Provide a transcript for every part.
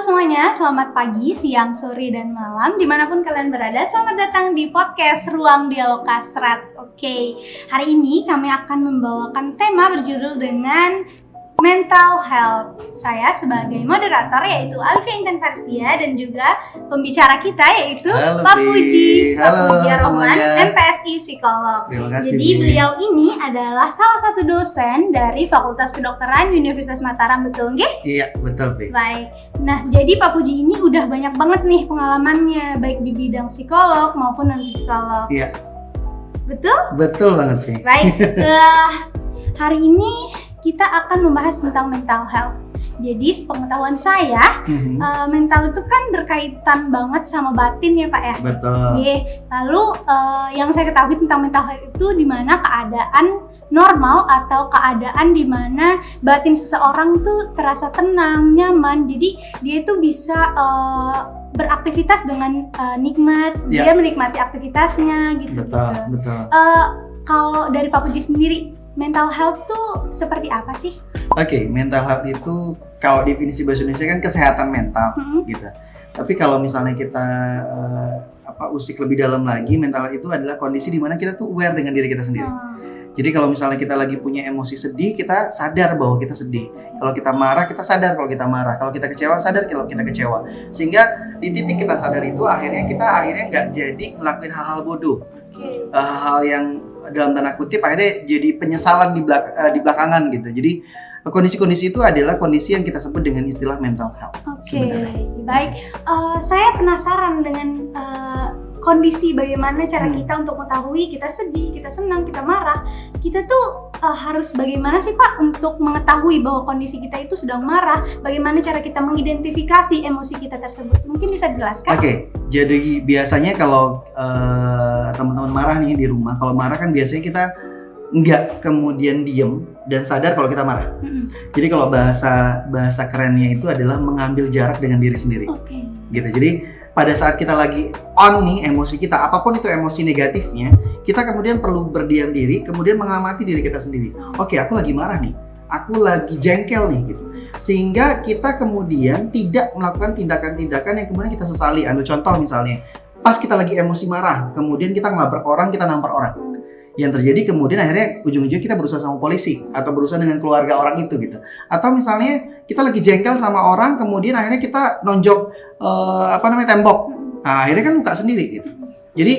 semuanya, selamat pagi, siang, sore, dan malam dimanapun kalian berada. Selamat datang di podcast Ruang Dialog Kastrat. Oke, hari ini kami akan membawakan tema berjudul dengan mental health. Saya sebagai moderator yaitu Alifia Intan Faristia dan juga pembicara kita yaitu Pak Puji. Halo Rohman, semuanya. MPSI psikolog. Terima kasih. Jadi beliau ini adalah salah satu dosen dari Fakultas Kedokteran Universitas Mataram, betul nggih? Iya, betul, Vi. Baik. Nah, jadi Pak Puji ini udah banyak banget nih pengalamannya baik di bidang psikolog maupun non psikolog. Iya. Betul? Betul banget, Vi. Baik. Hari ini kita akan membahas tentang mental health. Jadi sepengetahuan saya, mental itu kan berkaitan banget sama batin ya Pak ya. Betul. Oke. Lalu yang saya ketahui tentang mental health itu di mana keadaan normal atau keadaan di mana batin seseorang tuh terasa tenang, nyaman. Jadi dia itu bisa beraktivitas dengan nikmat. Ya. Dia menikmati aktivitasnya gitu. Betul. Kalau dari Pak Puji sendiri, mental health tuh seperti apa sih? Oke, mental health itu kalau definisi bahasa Indonesia kan kesehatan mental, gitu. Tapi kalau misalnya kita usik lebih dalam lagi, mental health itu adalah kondisi di mana kita tuh aware dengan diri kita sendiri. Jadi kalau misalnya kita lagi punya emosi sedih, kita sadar bahwa kita sedih. Kalau kita marah, kita sadar kalau kita marah. Kalau kita kecewa, sadar kalau kita kecewa. Sehingga di titik kita sadar itu akhirnya nggak jadi ngelakuin hal-hal bodoh. Hal-hal yang dalam tanda kutip akhirnya jadi penyesalan di belakangan gitu. Jadi kondisi-kondisi itu adalah kondisi yang kita sebut dengan istilah mental health. Oke, baik. Saya penasaran dengan kondisi bagaimana cara kita untuk mengetahui kita sedih, kita senang, kita marah. Kita tuh harus bagaimana sih Pak untuk mengetahui bahwa kondisi kita itu sedang marah? Bagaimana cara kita mengidentifikasi emosi kita tersebut? Mungkin bisa dijelaskan? Oke, jadi biasanya kalau teman-teman marah nih di rumah, kalau marah kan biasanya kita nggak kemudian diem dan sadar kalau kita marah. Jadi kalau bahasa kerennya itu adalah mengambil jarak dengan diri sendiri. Gitu. Jadi pada saat kita lagi on nih emosi kita, apapun itu emosi negatifnya, kita kemudian perlu berdiam diri, kemudian mengamati diri kita sendiri. Oke, aku lagi marah nih, aku lagi jengkel nih gitu. Sehingga kita kemudian tidak melakukan tindakan-tindakan yang kemudian kita sesali. Ambil contoh misalnya, pas kita lagi emosi marah, kemudian kita ngelabrak orang, kita nampar orang. Yang terjadi kemudian akhirnya ujung-ujungnya kita berusaha sama polisi atau berusaha dengan keluarga orang itu gitu. Atau misalnya kita lagi jengkel sama orang, kemudian akhirnya kita nonjok tembok. Nah, akhirnya kan luka sendiri gitu. Jadi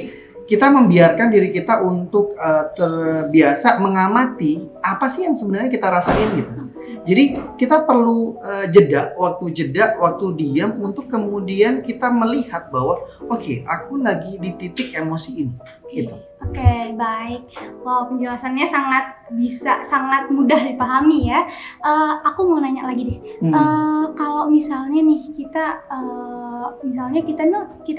kita membiarkan diri kita untuk terbiasa mengamati apa sih yang sebenarnya kita rasain gitu. Jadi kita perlu jeda waktu diam untuk kemudian kita melihat bahwa oke, aku lagi di titik emosi ini gitu. Oke, baik. Wow, penjelasannya sangat mudah dipahami ya. Aku mau nanya lagi deh. Kalau misalnya nih kita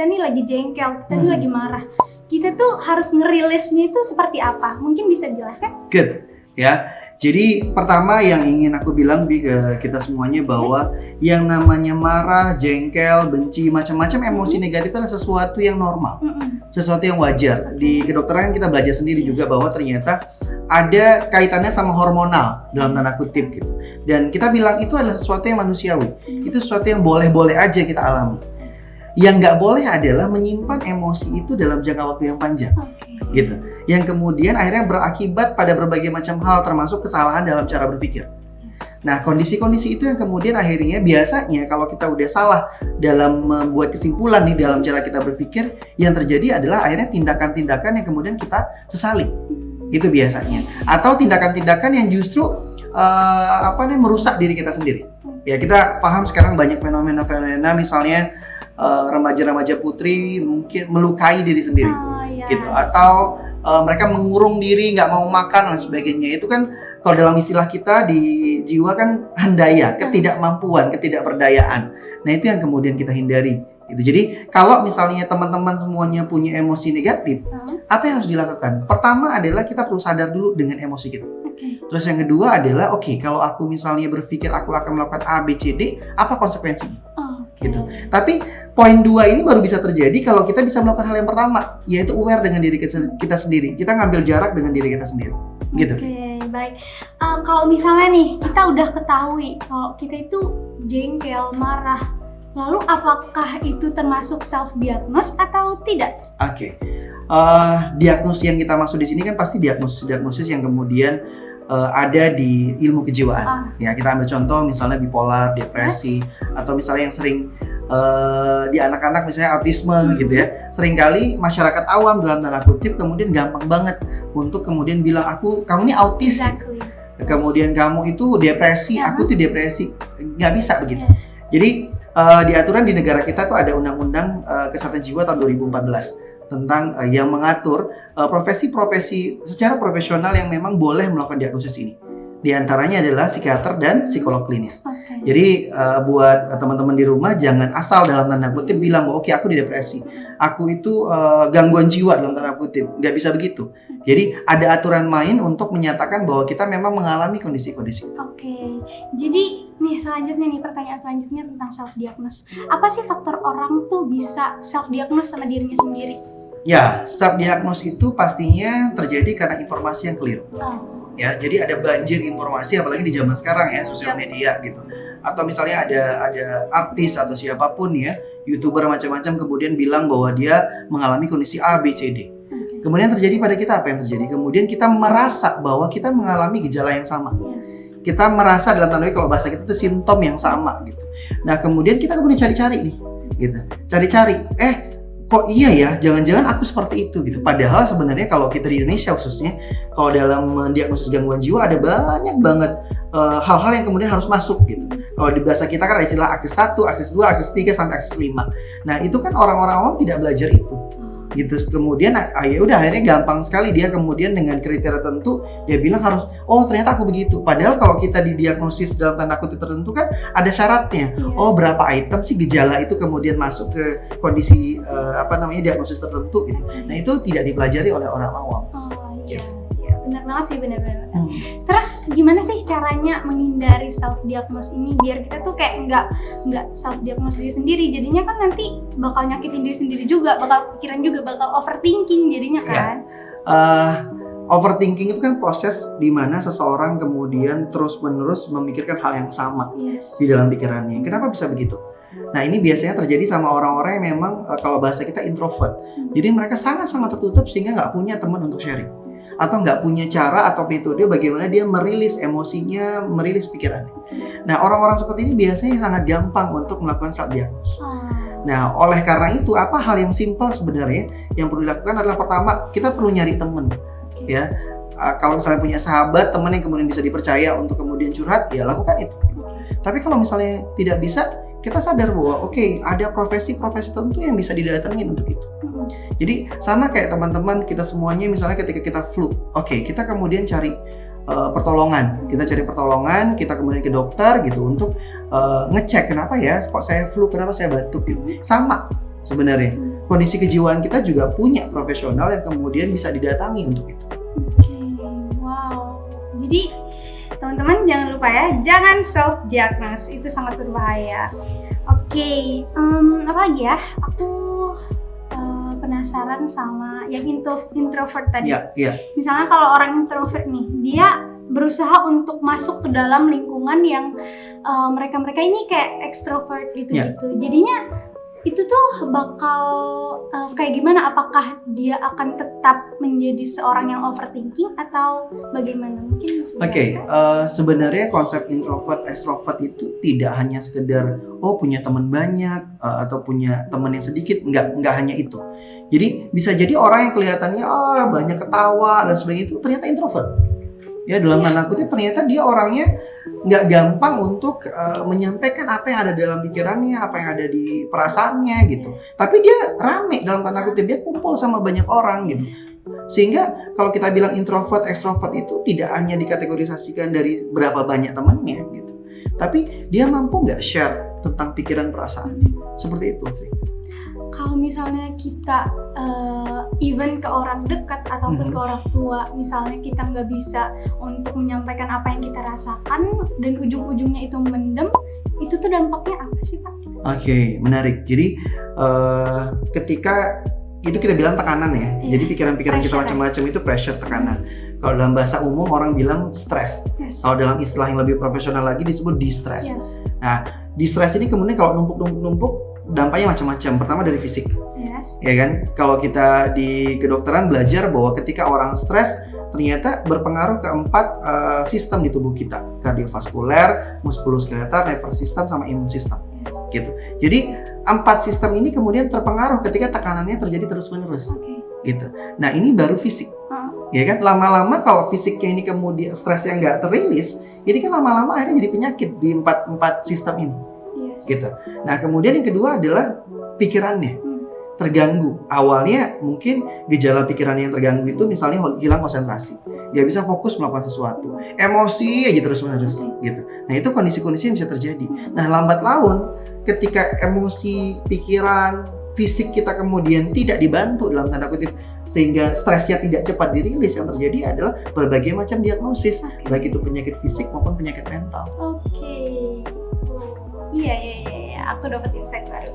nih lagi jengkel, kita nih lagi marah. Kita tuh harus ngerilisnya itu seperti apa? Mungkin bisa dijelaskan? Good. Ya. Jadi pertama yang ingin aku bilang ke kita semuanya bahwa yang namanya marah, jengkel, benci, macam-macam emosi negatif adalah sesuatu yang normal, sesuatu yang wajar. Di kedokteran kita belajar sendiri juga bahwa ternyata ada kaitannya sama hormonal dalam tanda kutip gitu. Dan kita bilang itu adalah sesuatu yang manusiawi, itu sesuatu yang boleh-boleh aja kita alami. Yang nggak boleh adalah menyimpan emosi itu dalam jangka waktu yang panjang. Gitu. Yang kemudian akhirnya berakibat pada berbagai macam hal termasuk kesalahan dalam cara berpikir. Nah, kondisi-kondisi itu yang kemudian akhirnya biasanya kalau kita udah salah dalam membuat kesimpulan nih dalam cara kita berpikir, yang terjadi adalah akhirnya tindakan-tindakan yang kemudian kita sesali. Itu biasanya. Atau tindakan-tindakan yang justru merusak diri kita sendiri. Ya, kita paham sekarang banyak fenomena-fenomena misalnya remaja-remaja putri mungkin melukai diri sendiri. Gitu, atau mereka mengurung diri, nggak mau makan dan sebagainya. Itu kan kalau dalam istilah kita di jiwa kan handaya, ketidakmampuan, ketidakberdayaan. Nah, itu yang kemudian kita hindari. Gitu. Jadi kalau misalnya teman-teman semuanya punya emosi negatif, apa yang harus dilakukan? Pertama adalah kita perlu sadar dulu dengan emosi kita. Terus yang kedua adalah kalau aku misalnya berpikir aku akan melakukan A, B, C, D, apa konsekuensinya? Gitu. Tapi poin 2 ini baru bisa terjadi kalau kita bisa melakukan hal yang pertama, yaitu aware dengan diri kita sendiri. Kita ngambil jarak dengan diri kita sendiri. Gitu. Baik. Kalau misalnya nih kita udah ketahui kalau kita itu jengkel, marah, Lalu apakah itu termasuk self-diagnose atau tidak? Oke. Diagnosis yang kita maksud di sini kan pasti diagnosis yang kemudian ada di ilmu kejiwaan. Ya, kita ambil contoh misalnya bipolar, depresi, atau misalnya yang sering di anak-anak misalnya autisme gitu ya. Seringkali masyarakat awam dalam tanda kutip kemudian gampang banget untuk kemudian bilang kamu ini autis. Exactly. Kemudian kamu itu depresi, aku tuh depresi. Nggak bisa begitu. Jadi di aturan di negara kita tuh ada Undang-Undang Kesehatan Jiwa tahun 2014 tentang yang mengatur profesi-profesi secara profesional yang memang boleh melakukan diagnosis ini. Di antaranya adalah psikiater dan psikolog klinis. Jadi buat teman-teman di rumah jangan asal dalam tanda kutip bilang bahwa oke, aku di depresi, aku itu gangguan jiwa dalam tanda kutip. Nggak bisa begitu. Jadi ada aturan main untuk menyatakan bahwa kita memang mengalami kondisi-kondisi. Oke, jadi nih selanjutnya nih pertanyaan selanjutnya tentang self diagnose. Apa sih faktor orang tuh bisa self diagnose sama dirinya sendiri? Ya, self diagnose itu pastinya terjadi karena informasi yang keliru. Ya, jadi ada banjir informasi apalagi di zaman sekarang ya, sosial media gitu. Atau misalnya ada artis atau siapapun ya, YouTuber macam-macam kemudian bilang bahwa dia mengalami kondisi A, B, C, D. Kemudian terjadi pada kita apa yang terjadi? Kemudian kita merasa bahwa kita mengalami gejala yang sama. Kita merasa dalam tanda kutip kalau bahasa kita itu simptom yang sama gitu. Nah, kemudian kita cari-cari nih, gitu. Cari-cari, kok iya ya, jangan-jangan aku seperti itu gitu. Padahal sebenarnya kalau kita di Indonesia khususnya, kalau dalam mendiagnosis gangguan jiwa ada banyak banget hal-hal yang kemudian harus masuk gitu. Kalau di bahasa kita kan ada istilah akses 1, akses 2, akses 3 sampai akses 5. Nah, itu kan orang-orang awam tidak belajar itu. Gitu. Kemudian ya udah akhirnya gampang sekali dia kemudian dengan kriteria tertentu dia bilang harus ternyata aku begitu. Padahal kalau kita didiagnosis dalam tanda kutip tertentu kan ada syaratnya. Berapa item sih gejala itu kemudian masuk ke kondisi diagnosis tertentu gitu. Nah, itu tidak dipelajari oleh orang awam. Benar banget sih, benar-benar. Terus gimana sih caranya menghindari self diagnose ini biar kita tuh kayak nggak self diagnose diri sendiri, jadinya kan nanti bakal nyakitin diri sendiri juga, bakal pikiran juga, bakal overthinking jadinya kan? Overthinking itu kan proses di mana seseorang kemudian terus-menerus memikirkan hal yang sama di dalam pikirannya. Kenapa bisa begitu? Nah, ini biasanya terjadi sama orang-orang yang memang kalau bahasa kita introvert. Jadi mereka sangat-sangat tertutup sehingga nggak punya teman untuk sharing. Atau nggak punya cara atau metode bagaimana dia merilis emosinya, merilis pikirannya. Nah, orang-orang seperti ini biasanya sangat gampang untuk melakukan self-diagnose. Nah, oleh karena itu, apa hal yang simpel sebenarnya yang perlu dilakukan adalah pertama, kita perlu nyari teman. Ya, kalau misalnya punya sahabat, teman yang kemudian bisa dipercaya untuk kemudian curhat, ya lakukan itu. Tapi kalau misalnya tidak bisa, kita sadar bahwa ada profesi-profesi tertentu yang bisa didatengin untuk itu. Jadi sama kayak teman-teman kita semuanya misalnya ketika kita flu, kita kemudian cari pertolongan. Kita cari pertolongan, kita kemudian ke dokter gitu untuk ngecek kenapa ya kok saya flu, kenapa saya batuk gitu. Sama sebenarnya. Kondisi kejiwaan kita juga punya profesional yang kemudian bisa didatangi untuk itu. Wow. Jadi teman-teman jangan lupa ya, jangan self diagnose, itu sangat berbahaya. Apa lagi ya? Aku penasaran sama yang introvert tadi. Misalnya kalau orang introvert nih, dia berusaha untuk masuk ke dalam lingkungan yang mereka ini kayak extrovert gitu-gitu. Jadinya itu tuh bakal kayak gimana? Apakah dia akan tetap menjadi seorang yang overthinking atau bagaimana? Mungkin sebenarnya konsep introvert extrovert itu tidak hanya sekedar punya teman banyak atau punya teman yang sedikit, enggak hanya itu. Jadi bisa jadi orang yang kelihatannya banyak ketawa dan sebagainya itu ternyata introvert. Ya, dalam tanda kutip ternyata dia orangnya nggak gampang untuk menyampaikan apa yang ada dalam pikirannya, apa yang ada di perasaannya gitu. Tapi dia rame dalam tanda kutip, dia kumpul sama banyak orang gitu. Sehingga kalau kita bilang introvert, extrovert itu tidak hanya dikategorisasikan dari berapa banyak temannya gitu. Tapi dia mampu nggak share tentang pikiran perasaannya. Seperti itu, Fi. Kalau misalnya kita even ke orang dekat ataupun ke orang tua, misalnya kita nggak bisa untuk menyampaikan apa yang kita rasakan dan ujung-ujungnya itu mendem, itu tuh dampaknya apa sih, Pak? Menarik. Jadi ketika itu kita bilang tekanan ya. Jadi pikiran-pikiran kita macam-macam itu pressure, tekanan. Kalau dalam bahasa umum orang bilang stres. Kalau dalam istilah yang lebih profesional lagi disebut distress. Nah, di stres ini kemudian kalau numpuk dampaknya macam-macam. Pertama dari fisik, ya kan? Kalau kita di kedokteran belajar bahwa ketika orang stres ternyata berpengaruh ke 4 sistem di tubuh kita, kardiovaskuler, muskuloskeletal, nervous system, sama imun system, gitu. Jadi 4 sistem ini kemudian terpengaruh ketika tekanannya terjadi terus-menerus, gitu. Nah ini baru fisik, ya kan? Lama-lama kalau fisiknya ini kemudian stresnya nggak terilis, ini kan lama-lama akhirnya jadi penyakit di 4 sistem ini, gitu. Nah kemudian yang kedua adalah pikirannya terganggu. Awalnya mungkin gejala pikirannya yang terganggu itu misalnya hilang konsentrasi, nggak bisa fokus melakukan sesuatu, emosi aja terus-menerus, gitu. Nah itu kondisi-kondisi yang bisa terjadi. Nah lambat laun ketika emosi, pikiran, fisik kita kemudian tidak dibantu dalam tanda kutip sehingga stresnya tidak cepat dirilis, yang terjadi adalah berbagai macam diagnosis, baik itu penyakit fisik maupun penyakit mental. Iya, aku dapat insight baru.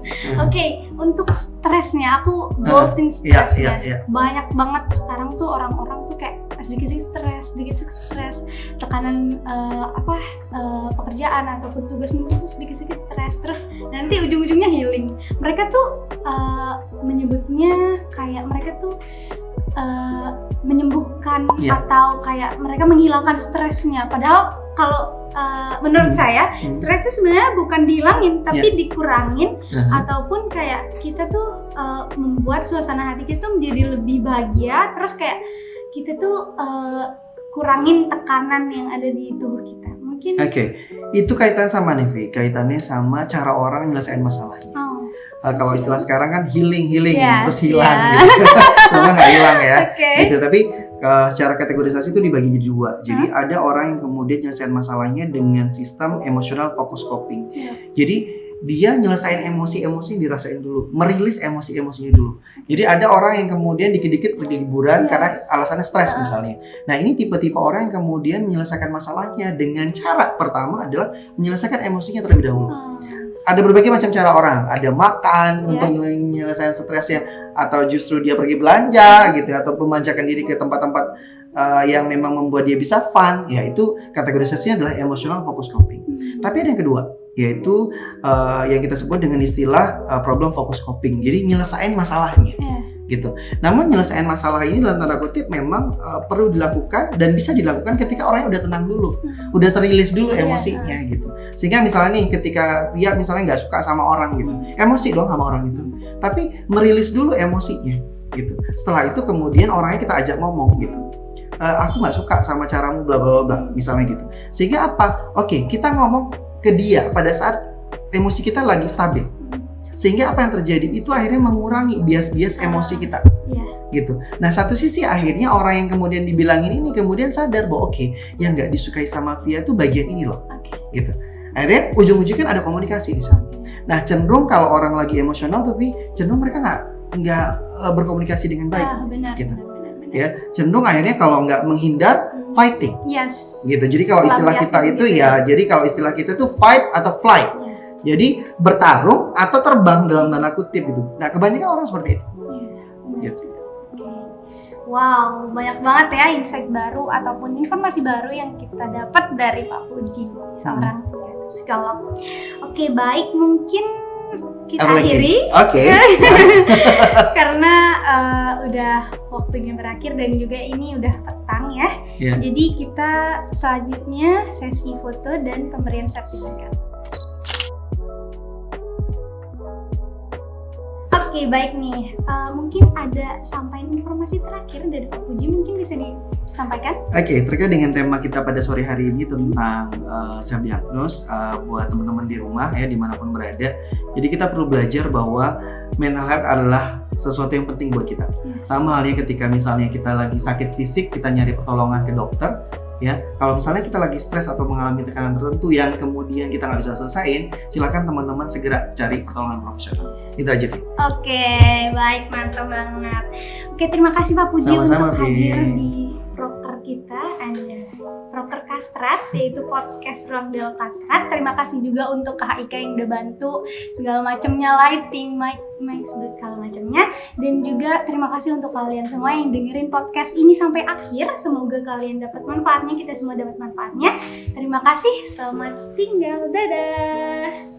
Untuk stresnya, aku bolting stresnya. Banyak banget sekarang tuh orang-orang tuh kayak sedikit stres, tekanan pekerjaan ataupun tugas tuh sedikit stres, terus nanti ujung-ujungnya healing. Mereka tuh menyebutnya kayak mereka tuh menyembuhkan atau kayak mereka menghilangkan stresnya. Padahal kalau menurut saya stres itu sebenarnya bukan dihilangin tapi dikurangin, ataupun kayak kita tuh membuat suasana hati kita tuh menjadi lebih bahagia, terus kayak kita tuh kurangin tekanan yang ada di tubuh kita mungkin. Itu kaitannya sama nih, kaitannya sama cara orang menyelesaikan masalahnya. Kalau istilah sekarang kan healing terus hilang, gitu. Semoga nggak hilang ya, gitu. Tapi secara kategorisasi itu dibagi jadi 2. Jadi ada orang yang kemudian nyelesain masalahnya dengan sistem emotional focus coping. Jadi dia nyelesain emosi-emosi yang dirasain dulu, merilis emosi-emosinya dulu. Jadi ada orang yang kemudian dikit-dikit pergi liburan karena alasannya stres misalnya. Nah ini tipe-tipe orang yang kemudian menyelesaikan masalahnya dengan cara pertama adalah menyelesaikan emosinya terlebih dahulu. Ada berbagai macam cara orang, ada makan untuk menyelesaikan stresnya, atau justru dia pergi belanja gitu, atau memanjakan diri ke tempat-tempat yang memang membuat dia bisa fun, yaitu kategorisasinya adalah emotional focus coping. Tapi ada yang kedua, yaitu yang kita sebut dengan istilah problem focus coping. Jadi nyelesain masalahnya, gitu. Namun nyelesain masalah ini dalam tanda kutip memang perlu dilakukan dan bisa dilakukan ketika orangnya udah tenang dulu, udah terilis dulu emosinya, gitu. Sehingga misalnya nih ketika dia misalnya nggak suka sama orang gitu, emosi dong sama orang itu, tapi merilis dulu emosinya, gitu. Setelah itu kemudian orangnya kita ajak ngomong gitu. Aku nggak suka sama caramu bla bla bla misalnya gitu. Sehingga apa? Kita ngomong ke dia pada saat emosi kita lagi stabil. Sehingga apa yang terjadi itu akhirnya mengurangi bias-bias emosi kita, gitu. Nah satu sisi akhirnya orang yang kemudian dibilangin ini kemudian sadar bahwa yang nggak disukai sama Via itu bagian ini loh, gitu. Akhirnya ujung-ujungnya kan ada komunikasi di sana. Nah cenderung kalau orang lagi emosional tapi cenderung mereka nggak berkomunikasi dengan baik, gitu. Ya cenderung akhirnya kalau nggak menghindar fighting, gitu. Jadi kalau istilah kita itu jadi kalau istilah kita itu fight atau flight. Jadi bertarung atau terbang dalam tanda kutip gitu. Nah kebanyakan orang seperti itu. Gitu. Wow, banyak banget ya insight baru ataupun informasi baru yang kita dapat dari Pak Puji, seorang psikolog. Baik, mungkin kita akhiri. Karena udah waktunya berakhir dan juga ini udah petang ya. Jadi kita selanjutnya sesi foto dan pemberian sertifikat. Baik nih, mungkin ada sampaikan informasi terakhir dari Pak Puji, mungkin bisa disampaikan? Terkait dengan tema kita pada sore hari ini tentang self diagnose buat teman-teman di rumah ya dimanapun berada. Jadi kita perlu belajar bahwa mental health adalah sesuatu yang penting buat kita. Sama halnya ketika misalnya kita lagi sakit fisik, kita nyari pertolongan ke dokter. Ya, kalau misalnya kita lagi stres atau mengalami tekanan tertentu yang kemudian kita nggak bisa selesaiin, silakan teman-teman segera cari pertolongan profesional. Itu aja, Vi. Baik, mantap banget. Terima kasih Pak Puji untuk hadir di proker kita, proker Kastrat, yaitu podcast Ruang Dialog Kastrat. Terima kasih juga untuk Kak Ika yang udah bantu segala macamnya, lighting, mic segala macamnya. Dan juga terima kasih untuk kalian semua yang dengerin podcast ini sampai akhir. Semoga kalian dapat manfaatnya, kita semua dapat manfaatnya. Terima kasih, selamat tinggal, dadah.